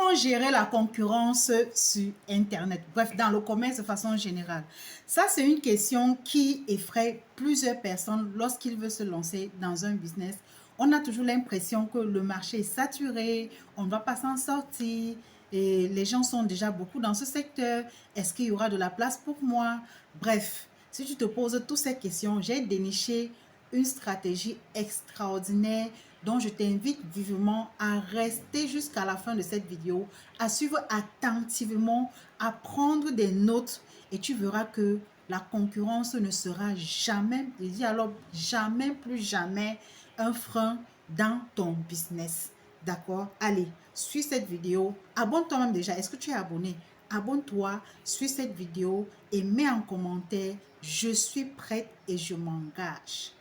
Comment gérer la concurrence sur Internet? Bref, dans le commerce de façon générale. Ça, c'est une question qui effraie plusieurs personnes lorsqu'ils veulent se lancer dans un business. On a toujours l'impression que le marché est saturé, on ne va pas s'en sortir, et les gens sont déjà beaucoup dans ce secteur. Est-ce qu'il y aura de la place pour moi? Bref, si tu te poses toutes ces questions, j'ai déniché une stratégie extraordinaire dont je t'invite vivement à rester jusqu'à la fin de cette vidéo, à suivre attentivement, à prendre des notes et tu verras que la concurrence ne sera jamais, je dis alors jamais, plus jamais un frein dans ton business. D'accord? Allez, suis cette vidéo. Abonne-toi même déjà. Est-ce que tu es abonné? Abonne-toi, suis cette vidéo et mets en commentaire « Je suis prête et je m'engage ».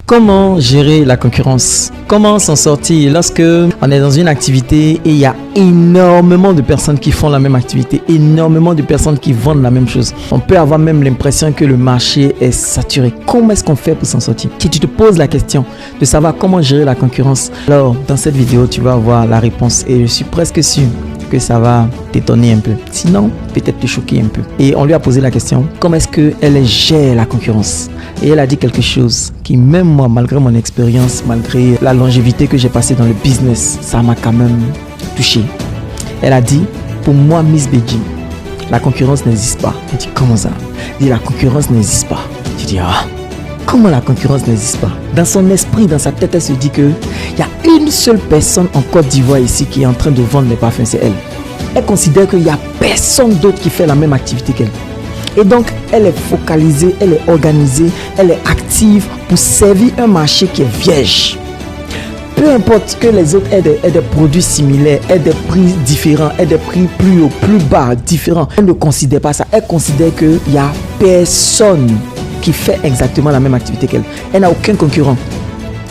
Comment gérer la concurrence? Comment s'en sortir lorsque on est dans une activité et il y a énormément de personnes qui font la même activité, énormément de personnes qui vendent la même chose? On peut avoir même l'impression que le marché est saturé. Comment est-ce qu'on fait pour s'en sortir? Si tu te poses la question de savoir comment gérer la concurrence, alors dans cette vidéo, tu vas avoir la réponse et je suis presque sûr que ça va t'étonner un peu. Sinon, peut-être te choquer un peu. Et on lui a posé la question, comment est-ce qu'elle gère la concurrence? Et elle a dit quelque chose qui, même moi, malgré mon expérience, malgré la longévité que j'ai passée dans le business, ça m'a quand même touché. Elle a dit, pour moi, Miss Beijing, la concurrence n'existe pas. Elle dit, comment ça? Elle dit, la concurrence n'existe pas. Je dis, ah, comment la concurrence n'existe pas? Dans son esprit, dans sa tête, elle se dit que il y a une seule personne en Côte d'Ivoire ici qui est en train de vendre les parfums, c'est elle. Elle considère qu'il n'y a personne d'autre qui fait la même activité qu'elle. Et donc, elle est focalisée, elle est organisée, elle est active pour servir un marché qui est vierge. Peu importe que les autres aient des produits similaires, aient des prix différents, aient des prix plus haut, plus bas, différents. Elle ne considère pas ça. Elle considère qu'il n'y a personne qui fait exactement la même activité qu'elle. Elle n'a aucun concurrent.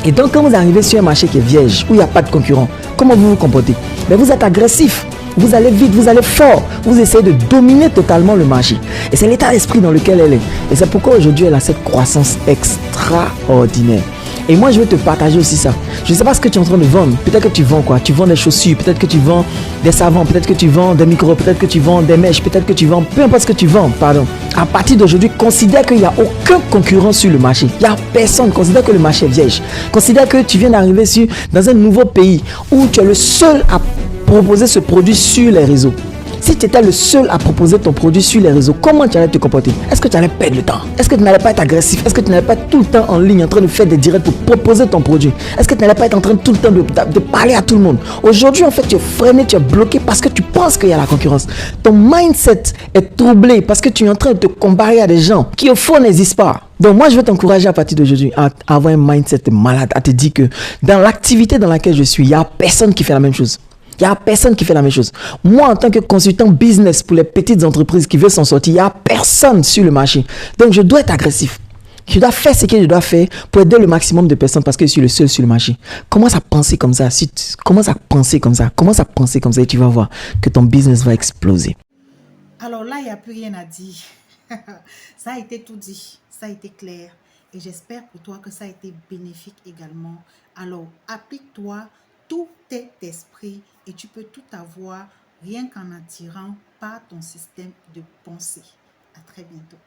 Et donc, quand vous arrivez sur un marché qui est vierge, où il n'y a pas de concurrent, comment vous vous comportez? Mais vous êtes agressif. Vous allez vite, vous allez fort, vous essayez de dominer totalement le marché. Et c'est l'état d'esprit dans lequel elle est. Et c'est pourquoi aujourd'hui elle a cette croissance extraordinaire. Et moi je vais te partager aussi ça. Je ne sais pas ce que tu es en train de vendre. Peut-être que tu vends quoi? Tu vends des chaussures, peut-être que tu vends des savons, peut-être que tu vends des micros, peut-être que tu vends des mèches, peut-être que tu vends, peu importe ce que tu vends, pardon. À partir d'aujourd'hui, considère qu'il n'y a aucun concurrent sur le marché. Il n'y a personne. Considère que le marché est vierge. Considère que tu viens d'arriver dans un nouveau pays où tu es le seul à proposer ce produit sur les réseaux. Si tu étais le seul à proposer ton produit sur les réseaux, comment tu allais te comporter? Est-ce que tu allais perdre le temps? Est-ce que tu n'allais pas être agressif? Est-ce que tu n'allais pas être tout le temps en ligne en train de faire des directs pour proposer ton produit? Est-ce que tu n'allais pas être en train tout le temps de parler à tout le monde? Aujourd'hui, en fait, tu es freiné, tu es bloqué parce que tu penses qu'il y a la concurrence. Ton mindset est troublé parce que tu es en train de te comparer à des gens qui au fond n'existent pas. Donc moi, je vais t'encourager à partir d'aujourd'hui à avoir un mindset malade, à te dire que dans l'activité dans laquelle je suis, il n'y a personne qui fait la même chose. Il n'y a personne qui fait la même chose. Moi, en tant que consultant business pour les petites entreprises qui veulent s'en sortir, il n'y a personne sur le marché. Donc, je dois être agressif. Je dois faire ce que je dois faire pour aider le maximum de personnes parce que je suis le seul sur le marché. Commence à penser comme ça. Si tu commences à penser comme ça, et tu vas voir que ton business va exploser. Alors là, il n'y a plus rien à dire. Ça a été tout dit. Ça a été clair. Et j'espère pour toi que ça a été bénéfique également. Alors, applique-toi. Tout est esprit et tu peux tout avoir rien qu'en attirant par ton système de pensée. À très bientôt.